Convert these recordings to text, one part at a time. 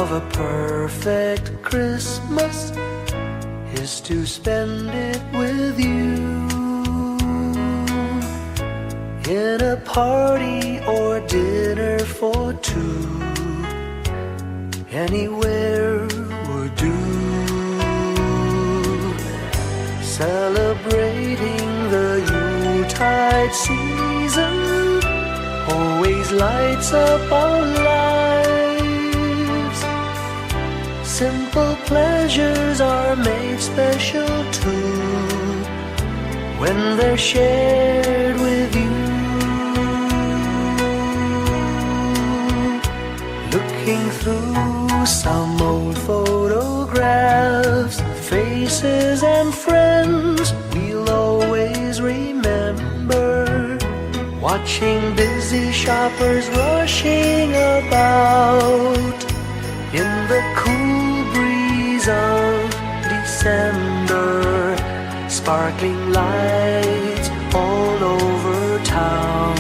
of a perfect Christmas is to spend it with you, in a party or dinner for two. Anywhere would do. Celebrating the Yuletide season always lights up our lives. Simple pleasures are made special too when they're shared with you. Looking through some old photographs, faces and friends we'll always remember. Watching busy shoppers rushing about in the cool breeze of December. Sparkling lights all over town,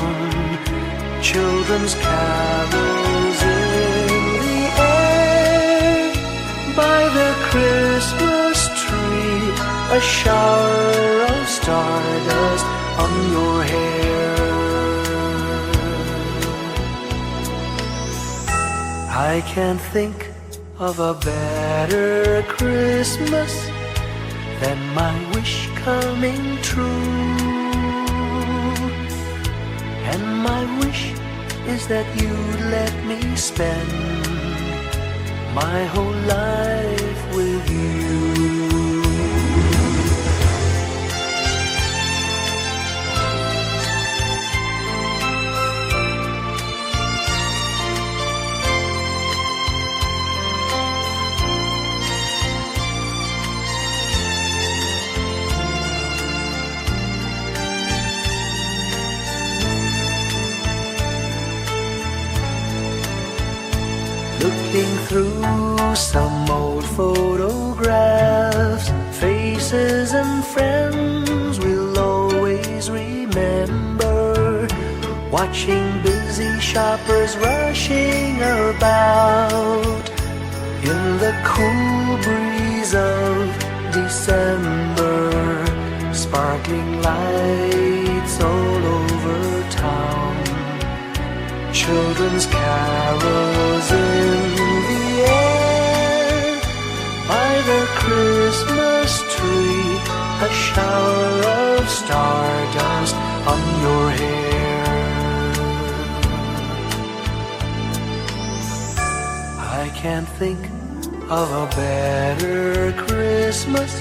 children's carols in the air. By the Christmas tree, a shower of stardust on your hair. I can't think of a better Christmas than my wish coming true. And my wish is that you'd let me spend my whole life with you. Looking through some old photographs, faces and friends we'll always remember. Watching busy shoppers rushing about in the cool breeze of December. Sparkling lights all over town, children's carols in the air. By the Christmas tree, a shower of stardust on your hair. I can't think of a better Christmas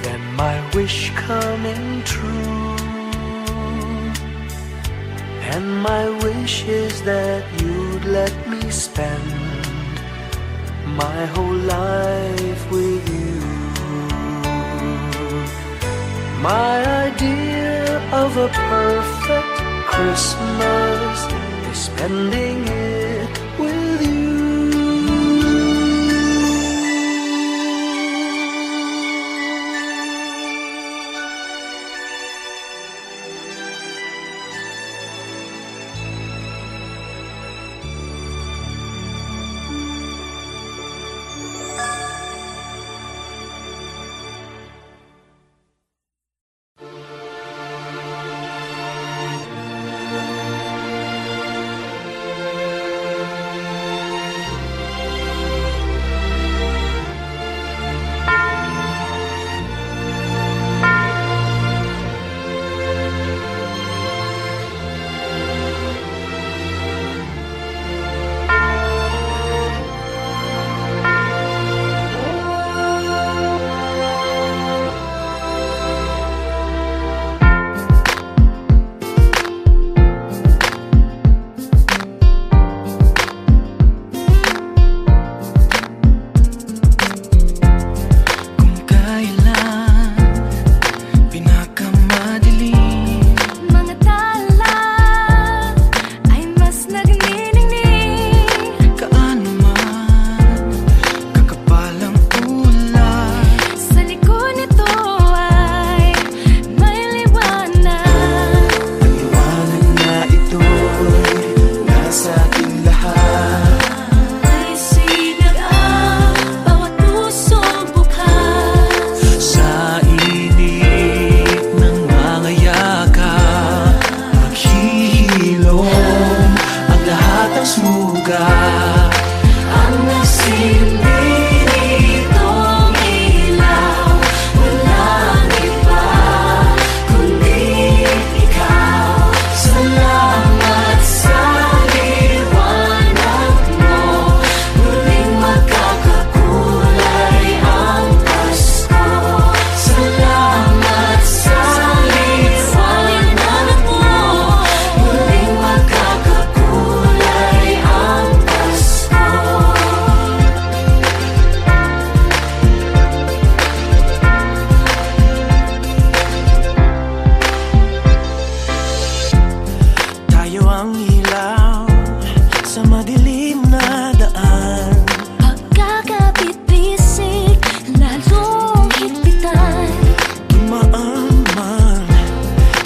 than my wish coming true. And my wish is that you'd let me spend my whole life with you. My idea of a perfect Christmas is spending it with you.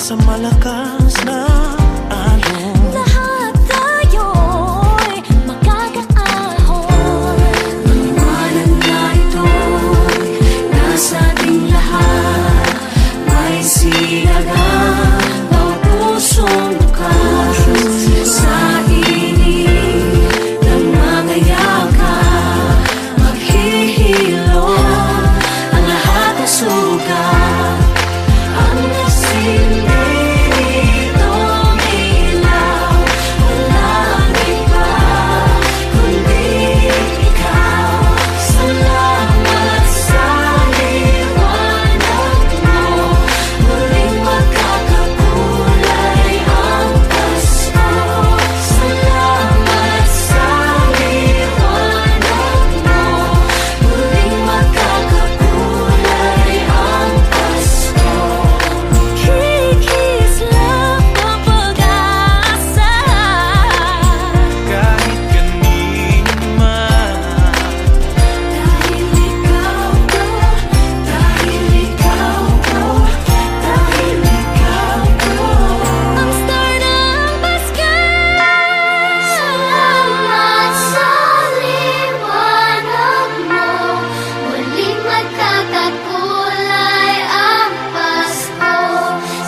sa malakas na alon. Lahat tayo'y makakaahon. Liwanag na ito'y nasa ating lahat. May sinagang bawat pusong bukas. Sa init ng mga yakap, maghihilom ang lahat ng sugat. Ang nasilbi nitong ilaw, walang iba kundi ikaw. Salamat sa liwanag mo, muling magkakakulay ang Pasko. Salamat sa liwanag mo, muling magkakakulay ang Pasko. Kikislap ang pag-asa. Kahit kanino man, dahil ikaw ko, dahil ikaw ko, dahil ikaw ko. Ang star ng Pasko. Salamat sa liwanag mo, muling magkakakulay ang Pasko.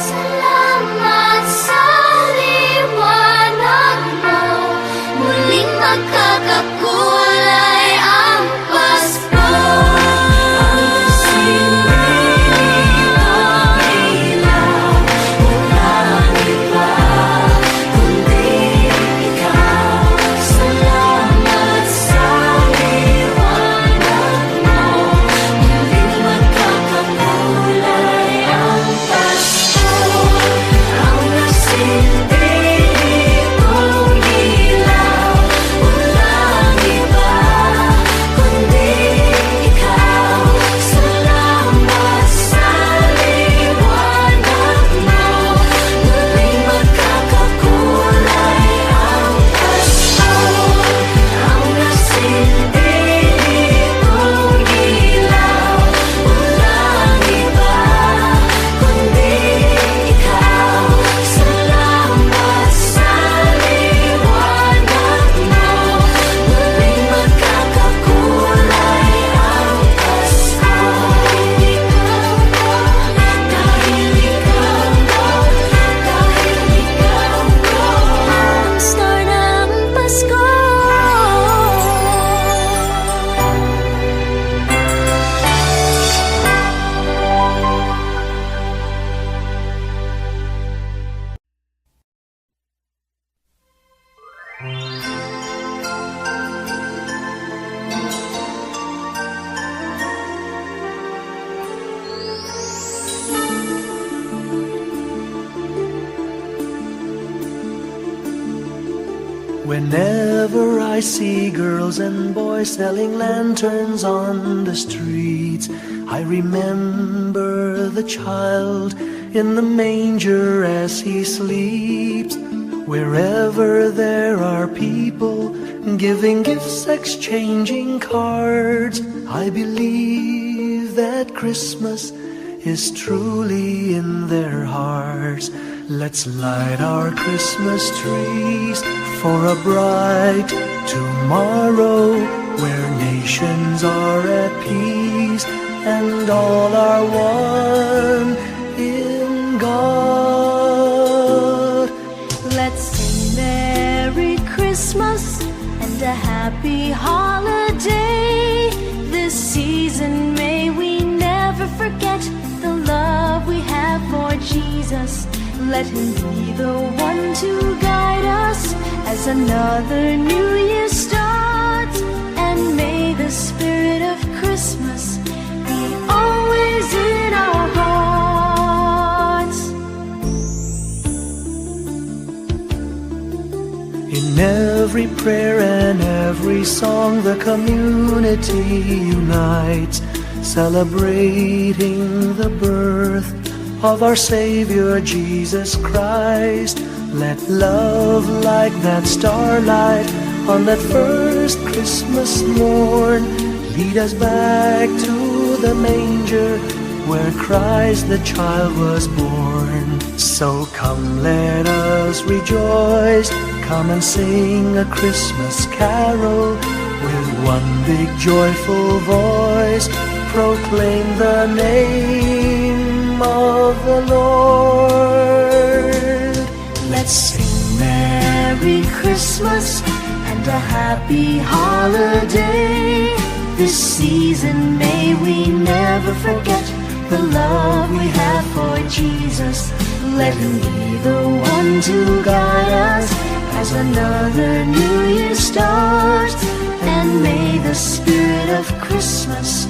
Salamat sa liwanag mo, muling magkakakulay ang Pasko. Whenever I see girls and boys selling lanterns on the streets, I remember the child in the manger as he sleeps. Wherever there are people giving gifts, exchanging cards, I believe that Christmas is truly in their hearts. Let's light our Christmas trees for a bright tomorrow, where nations are at peace and all are one in God. Let's sing Merry Christmas and a happy holiday. This season may we never forget the love we have for Jesus. Let him be the one to guide us as another new year starts. And may the spirit of Christmas be always in our hearts. In every prayer and every song, the community unites, celebrating the birth of our Savior Jesus Christ. Let love like that starlight on that first Christmas morn lead us back to the manger where Christ the child was born. So come, let us rejoice, come and sing a Christmas carol. With one big joyful voice, proclaim the name of the Lord. Let's sing Merry Christmas and a happy holiday. This season may we never forget the love we have for Jesus. Let him be the one to guide us as another new year starts. And may the spirit of Christmas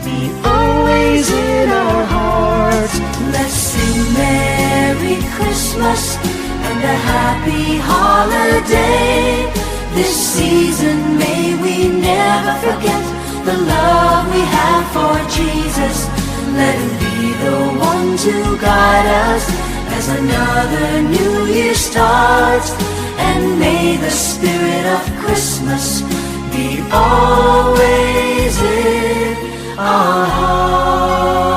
be always in our hearts. Let's sing Merry Christmas and a happy holiday. This season may we never forget the love we have for Jesus. Let him be the one to guide us as another new year starts. And may the spirit of Christmas be always in our hearts.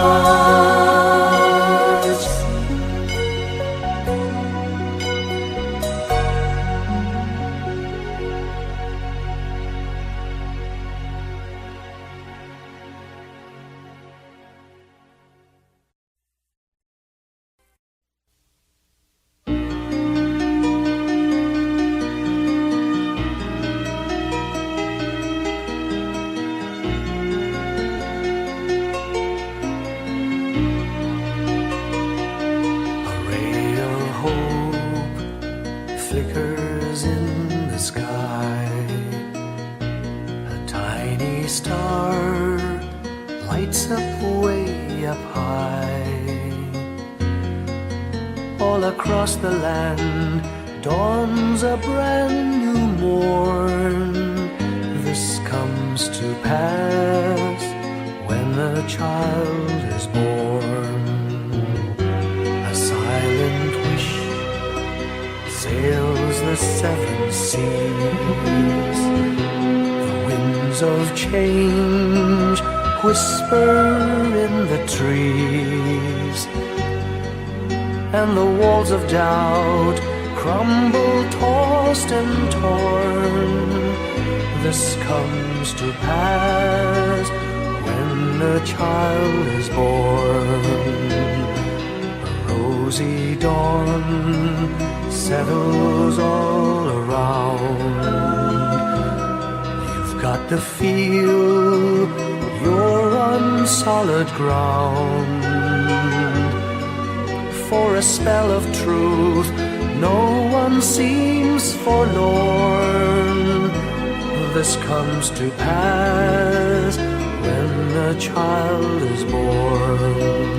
Flickers in the sky. A tiny star lights up way up high. All across the land dawns a brand new morn. This comes to pass when a child is born. A silent wish sails the seven seas. The winds of change whisper in the trees, and the walls of doubt crumble, tossed and torn. This comes to pass when a child is born. A rosy dawn settles all around. You've got to feel you're on solid ground. For a spell of truth, no one seems forlorn. This comes to pass when a child is born.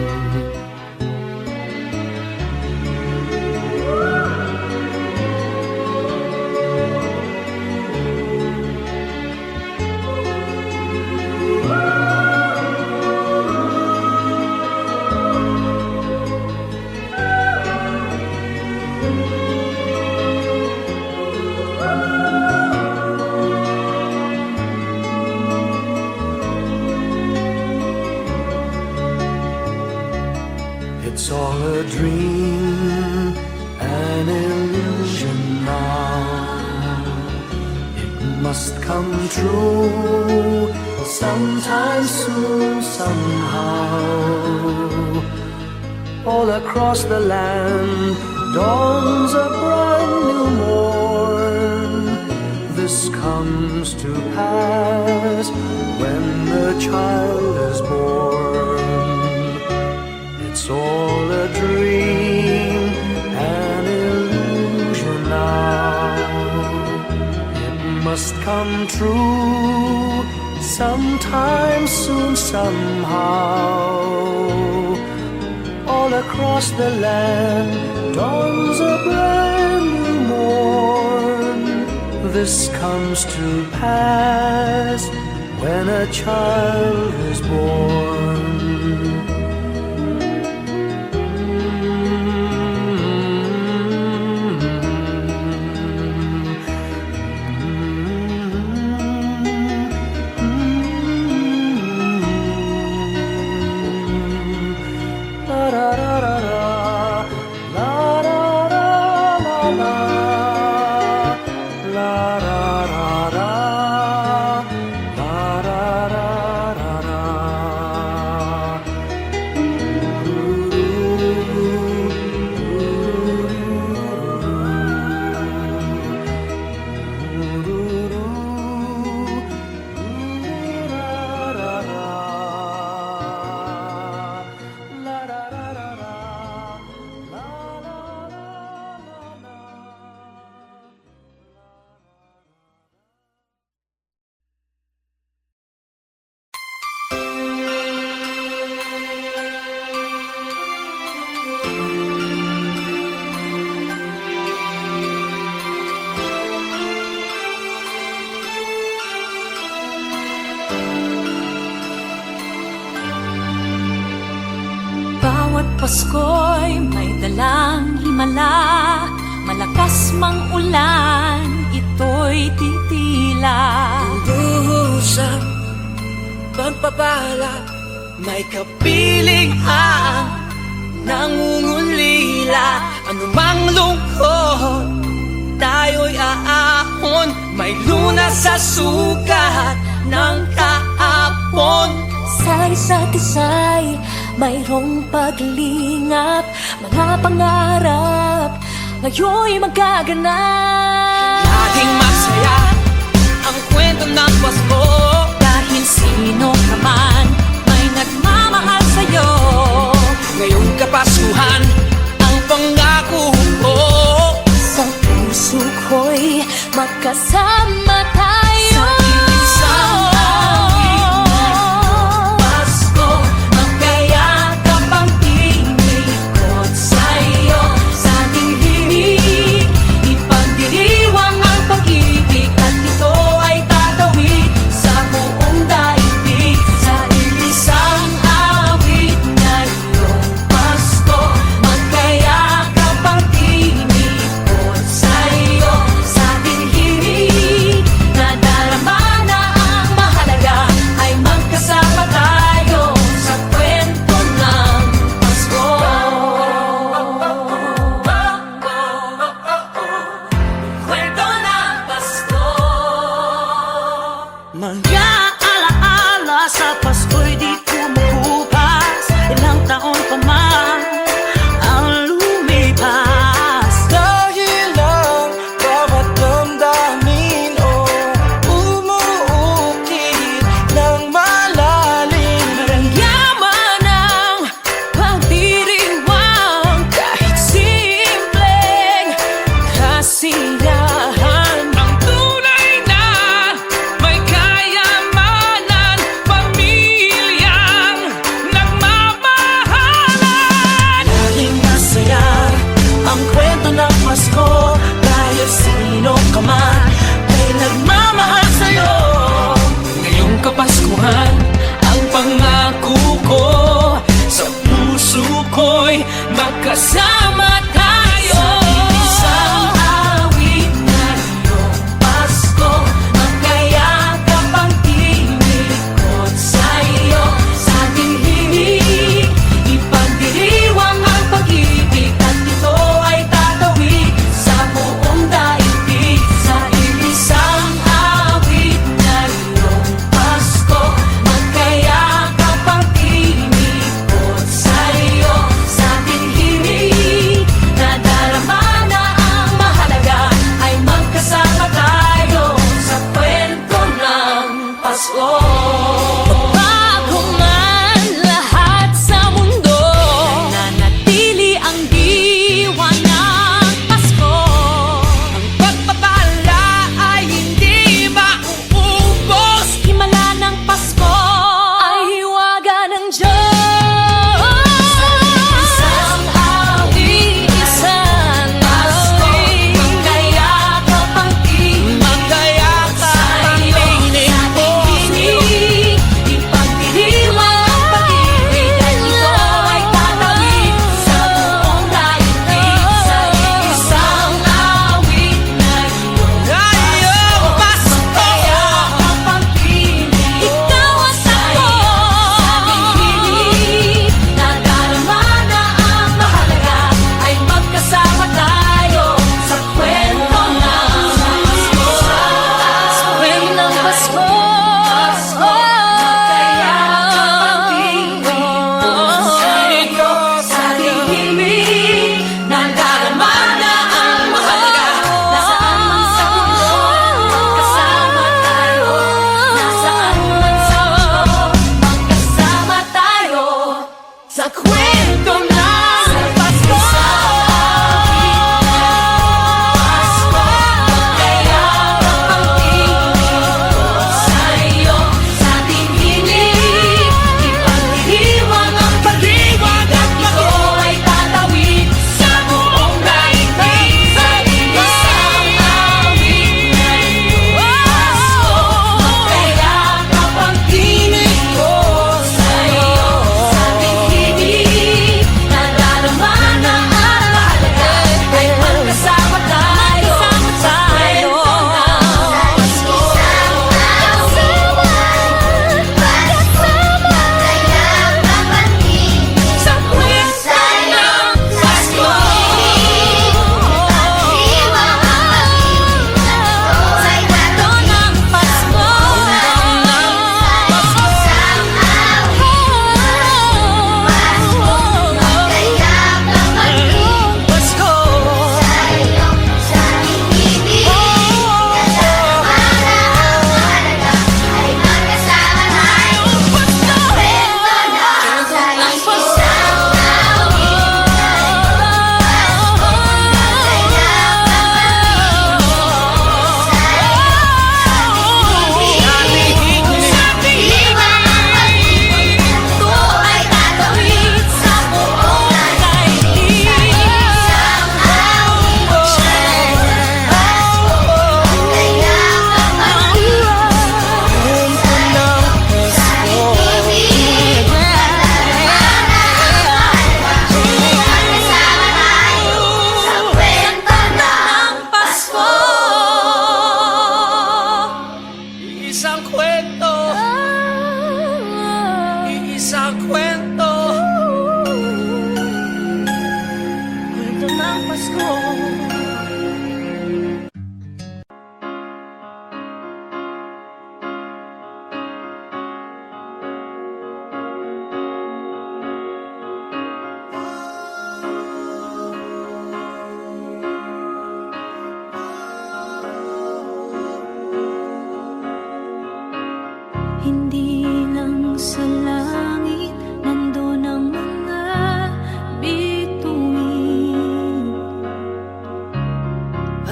It's all a dream, an illusion now. It must come true sometime soon, somehow. All across the land dawns a brand new morn. This comes to pass when the child is born. It's all a dream, an illusion now. It must come true sometime soon, somehow. All across the land dawns a brand new morn. This comes to pass when a child is born. La Pasko'y may dalang himala, malakas mang ulan, ito'y titila. Duhusang pagpapala, may kapiling ang nangungulila. Anumang lungkot, tayo'y aahon, may lunas sa sukat ng kahapon. Sa isa't isa'y mayroong paglingap, mga pangarap ngayon'y magaganap. Laging masaya ang kwento ng Pasko, Dahil sino ka man may nagmamahal sa'yo. ngayong Kapaskuhan ang pangako ko. Sa puso ko'y magkasama tayo. Sa isang awit ng Pasko, magkayakap ang tinikot sa'yo. Sa ating himig, ipagdiriwang ang pag-ibig, at ito ay tatawid sa buong daigdig. Sa isang awit ngayong Pasko, magkayakap ang tinikot sa'yo. Sa ating himig,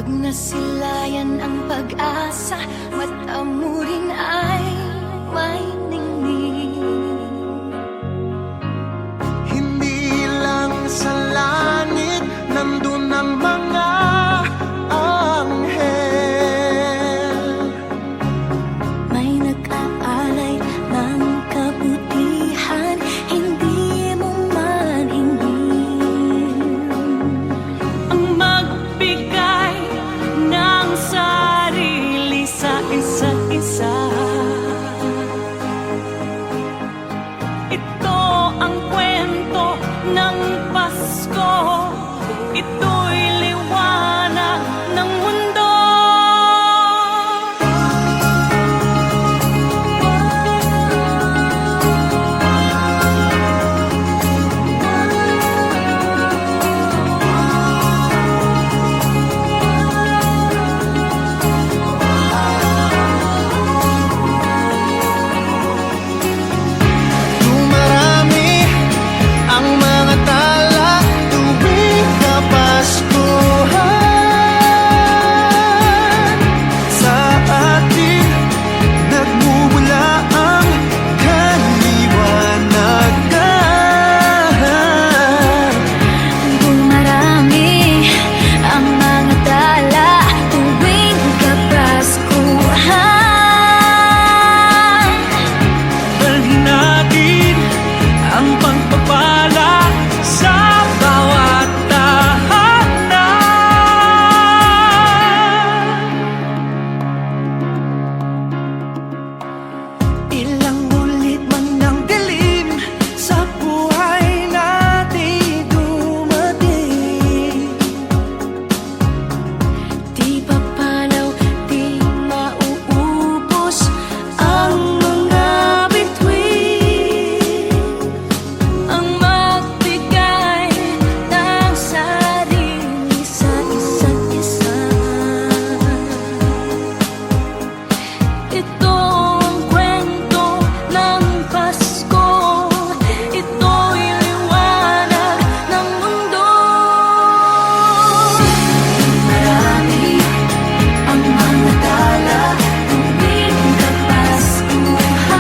Pag nasilayan ang pag-asa, mata mo rin ay may ningning. Hindi lang sa langit nandun ang mga anghel. May nag-aalay ng kabutihan, hindi mo man hingin. Ang magbigay ng sarili sa isa't isa. Ito ang kwento ng Pasko. Ito'y liwanag ng mundo. Dumarami ang mga tala tuwing Kapaskuhan. Sa atin nagmumula ang kaliwanagan. Dumarami ang mga tala tuwing Kapaskuhan. Dalhin natin ang pagpapala sa bawat tahanan. Ilang ulit man ng dilim sa buhay natin dumating. Di papalaw, di mauubos ang mga bituin. Ang magbigay ng sarili sa isa't isa. Ito ang kwento ng Pasko. Ito'y liwanag ng mundo. Marami ang mga tala tuwing Kapaskuhan.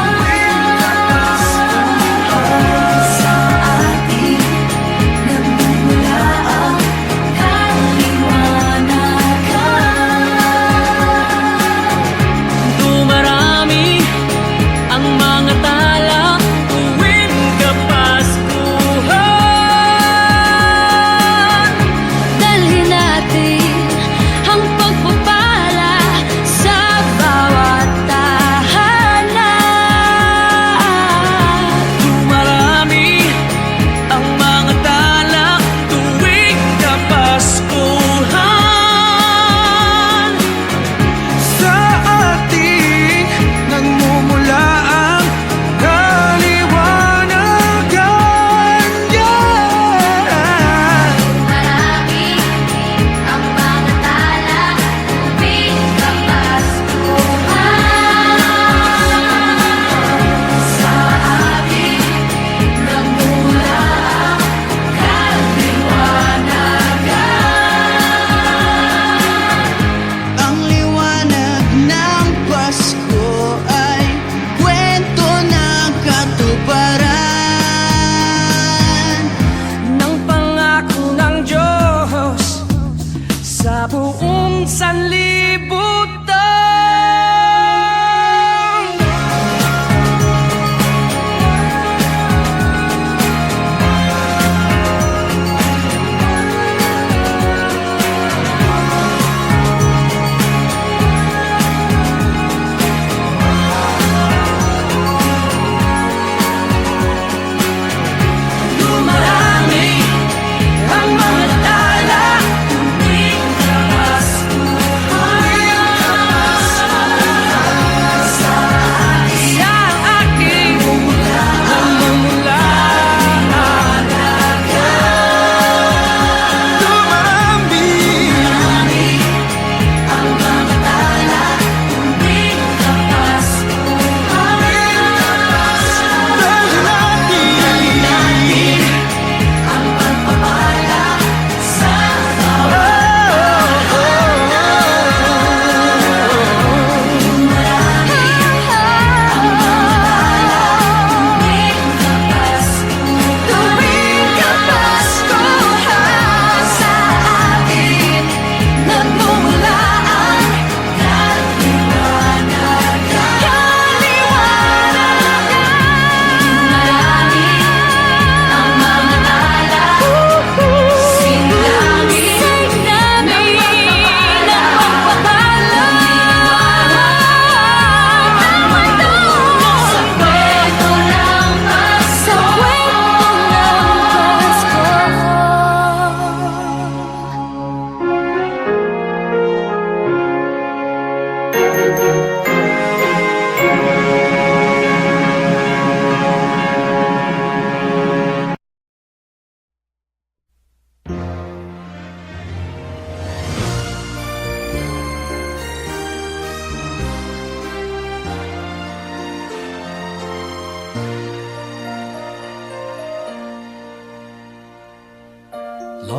Sa atin nagmumula ang kaliwanagan. Dumarami ang mga tala tuwing Kapaskuhan. Dalhin natin ang pagpapala sa bawat tahanan. Dumarami ang mga tala tuwing Kapaskuhan. Sa atin nagmumula ang kaliwanagan. Marami ang mga tala tuwing Kapaskuhan. Sa atin nagmumula ang kaliwanagan. Ang liwanag ng Pasko ay kwento ng katuparan. Ng pangako ng Diyos sa buong sanlibutan. Dumarami ang mga tala tuwing Kapaskuhan.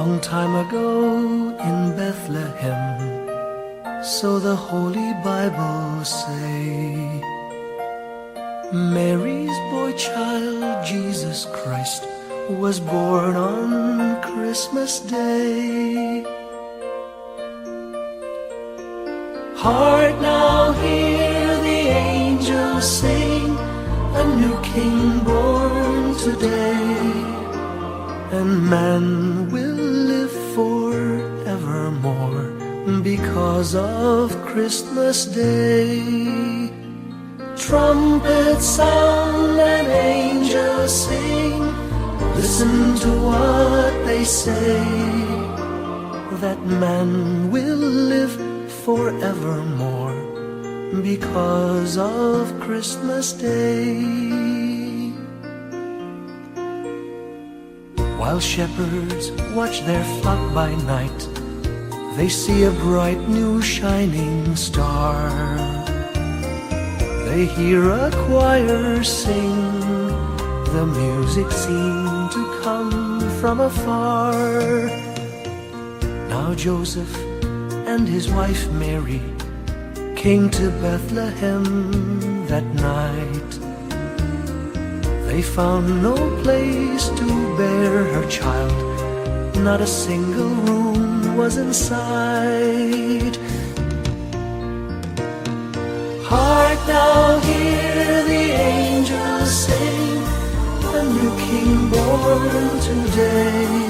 Long time ago in Bethlehem, so the Holy Bible say, Mary's boy child, Jesus Christ, was born on Christmas Day. Heart, now hear the angels sing, a new king born today, and man will live forevermore because of Christmas Day. Trumpets sound and angels sing, listen to what they say, that man will live forevermore because of Christmas Day. While shepherds watch their flock by night, they see a bright new shining star. They hear a choir sing, the music seemed to come from afar. Now Joseph and his wife Mary came to Bethlehem that night. They found no place to bear her child, not a single room was in sight. Hark now, hear the angels sing, a new king born today,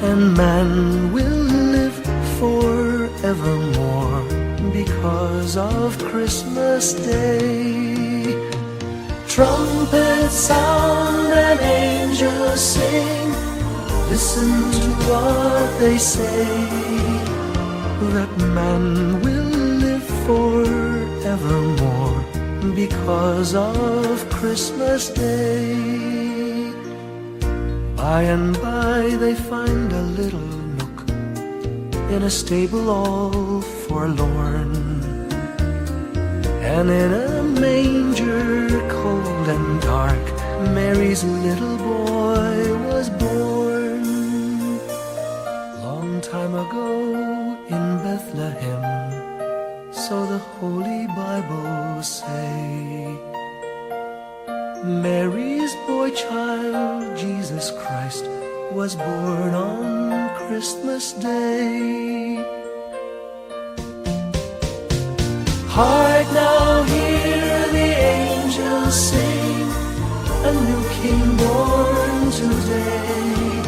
and man will live forevermore because of Christmas Day. Trumpets sound and angels sing, listen to what they say, that man will live forevermore because of Christmas Day. By and by they find a little nook in a stable all forlorn, and in a manger cold and dark, Mary's little boy was born. Long time ago in Bethlehem, so the Holy Bible say, Mary's boy child, Jesus Christ, was born on Christmas Day. Hark now, hear the angels sing, a new king born today,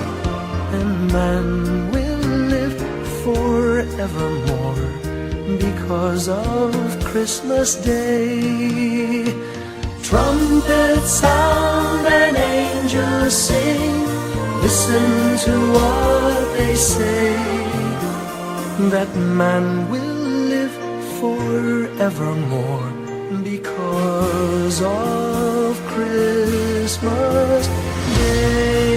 and man will live forevermore because of Christmas Day. Trumpets sound and angels sing, listen to what they say, that man will live forevermore because of Christmas Day.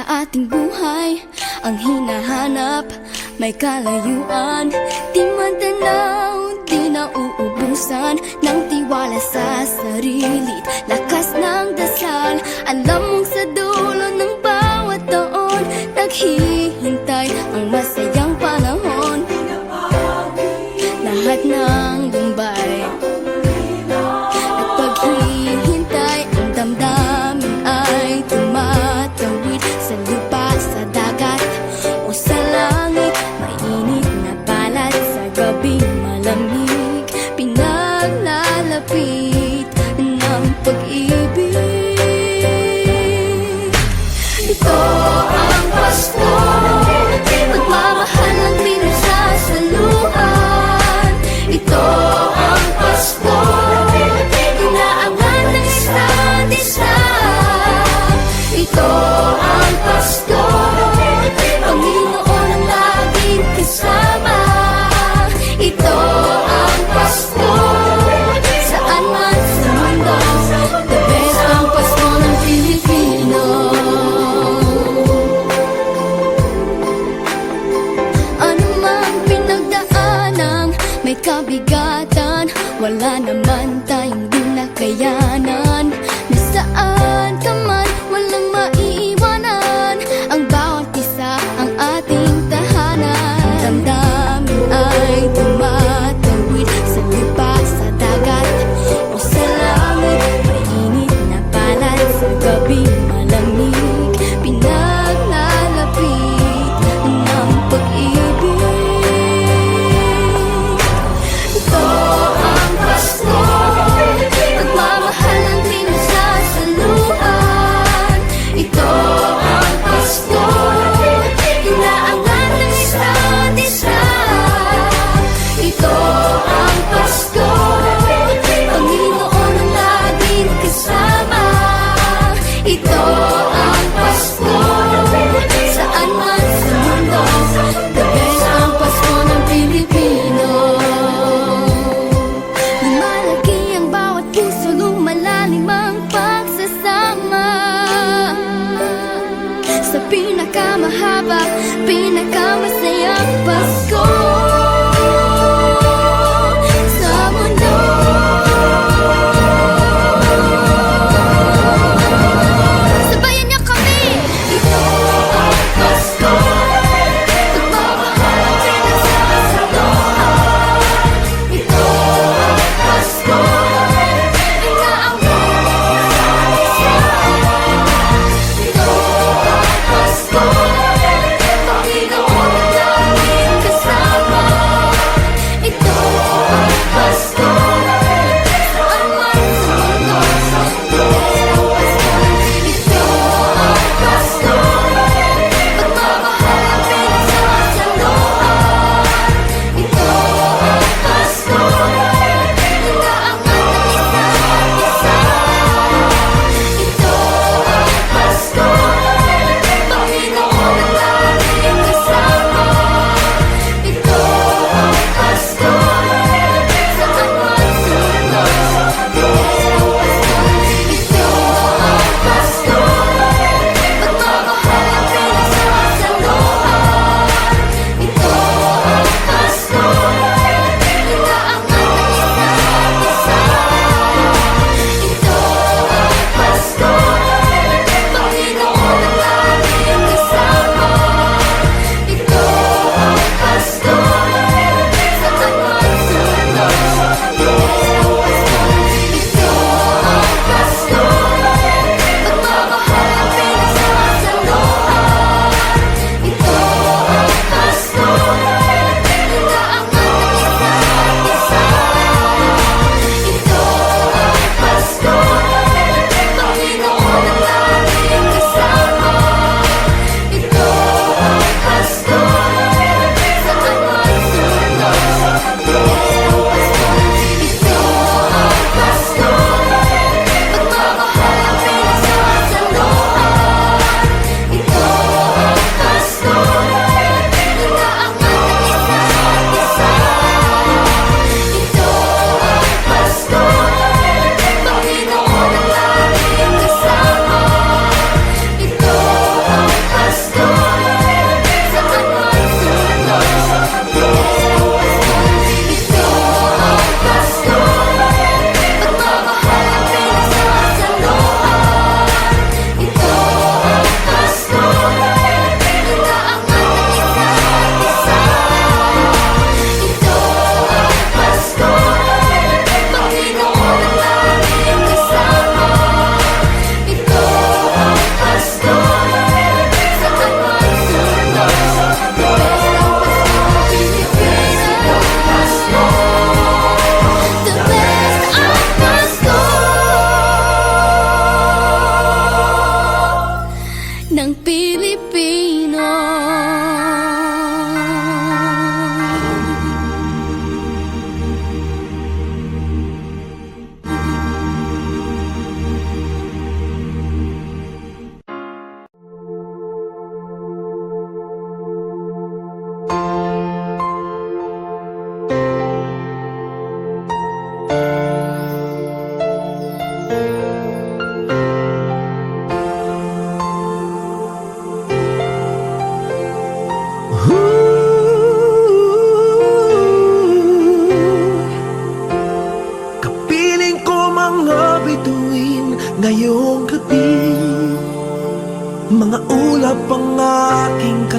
Ating buhay ang hinahanap, may kalayuan, di matanaw, di nauubusan ng tiwala sa sarili't lakas ng dasal. Alam mong sa dulo ng bawat taon, naghihintay ang masayang panahon. Lahat ng lumbay at paghihintay, ang damdamin ay tumatawid sa lupa, sa dagat o sa langit. Mainit na balat sa gabing malamig, pinaglalapit ng pag-ibig. may kabigatan, wala naman tayong di nakayanan. Nasaan ka man, walang maiiwanan, ang bawat isa ang ating tahanan. Damdamin ay tumatawid sa lupa, sa dagat o sa langit. Mainit na palad sa gabi malamig, pinaglalapit ng pag-ibig. Ito ang Pasko, pagmamahal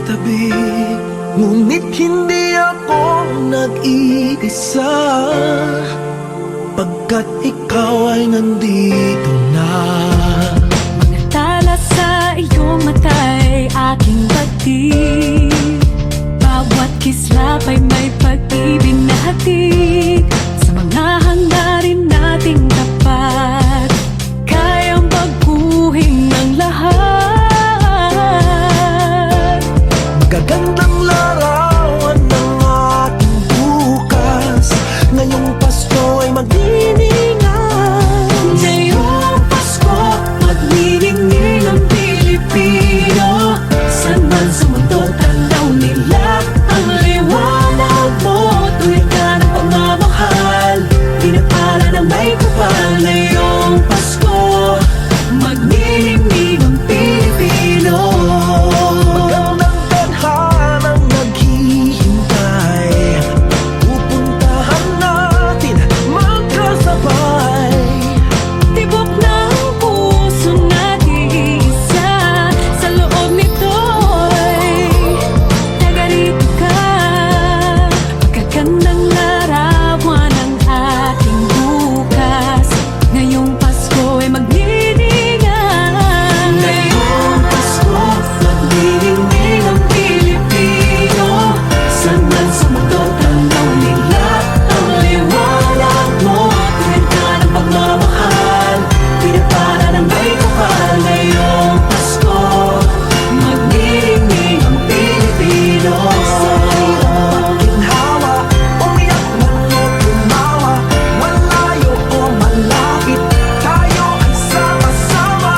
katabi. Ngunit hindi ako nag-iisa, pagkat ikaw ay nandito na. Mga tala sa iyong mata'y aking batid. Bawat kislap ay may pag-ibig na hatid. Sa mga hangarin nating tapat, kayang baguhin ng lahat. Gagandang larawan ng ating bukas, ngayong Pasko ay magdiningan. Ngayong Pasko, magniningning ang Pilipino. Saan man sa mundo, tanaw nila ang liwanag mo. Tuwid ka ng pagmamahal, pinapala ng may kapal. Ngayong Pasko, magniningning ang Pilipino. Magandang tadhanang naghihintay, pupuntahan natin magkasabay. Tibok ng puso natin isa, sa loob nito'y tagarito ka. Magagandang larawan ang ating bukas. Ngayong Pasko ay magniningan. Ngayong Pasko, magniningning ang Pilipino. Saan man sa mundo, tanaw nila ang liwanag mo. Tuwid ka ng pagmamahal, pinapala ng may kapal. Ngayong Pasko, magniningning ang Pilipino. Sa hirap ginhawa, umiyak man o tumawa, malayo o malapit, tayo ay sama-sama.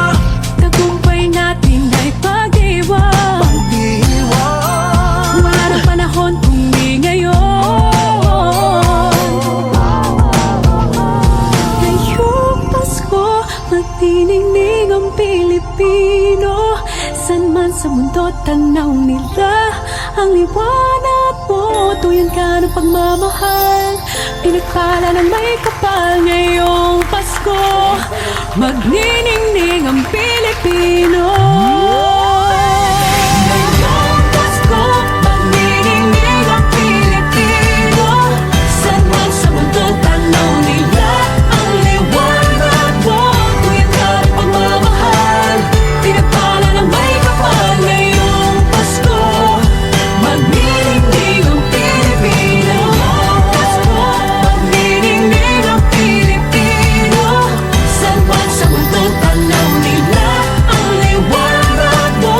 Tagumpay natin ay pag-iwan. Pag-iwan, Wala na panahon kung di ngayon. Ngayong Pasko, magniningning ang Pilipino. Saan man sa mundo, tanaw nila ang liwanag mo. Tuyan ka ng pagmamahal, pinagpala ng may kapal. Ngayong Pasko, magniningning ang Pilipino. Ngayong Pasko, magniningning ang Pilipino. Saan man sa mundo, tanaw nila ang liwanag mo. Tuyan ka ng pagmamahal, pinagpala ng may kapal. Ngayong Pasko, magniningning ang Pilipino. Pasko, magniningning ang Pilipino. Saan man sa mundo, tanaw nila ang liwanag mo.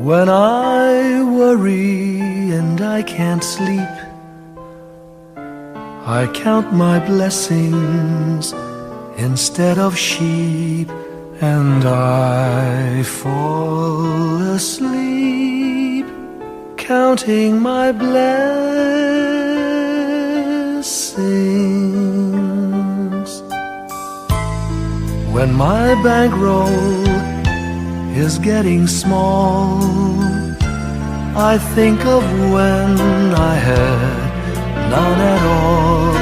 When I worry and I can't sleep, I count my blessings instead of sheep, and I fall asleep counting my blessings. When my bankroll is getting small, I think of when I had none at all,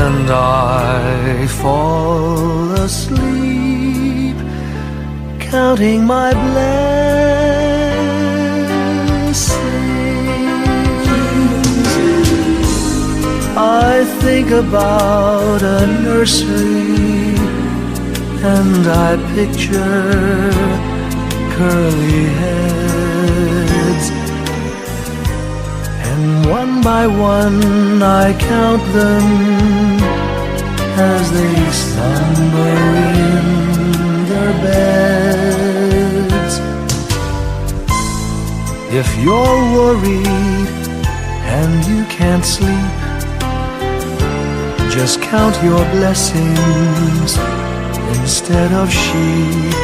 and I fall asleep counting my blessings. I think about a nursery, and I picture curly heads, and one by one I count them as they slumber in their beds. If you're worried and you can't sleep, just count your blessings instead of sheep,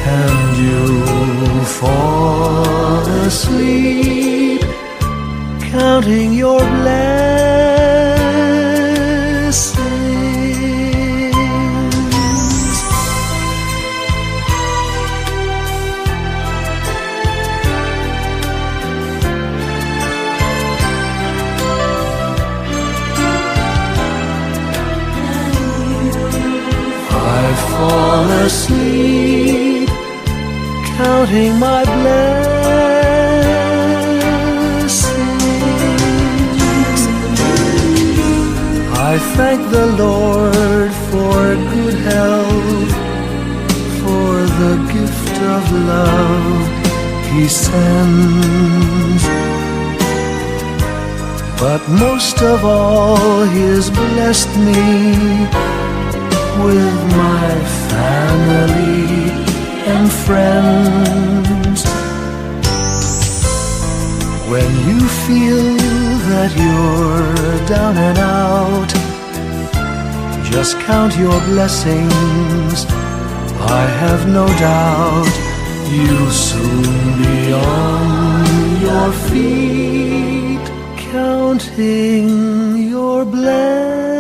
and you'll fall asleep counting your blessings. I fall asleep counting my blessings. I thank the Lord for good health, for the gift of love He sends. But most of all, He has blessed me with my family and friends. When you feel that you're down and out, just count your blessings. I have no doubt you'll soon be on your feet, counting your blessings.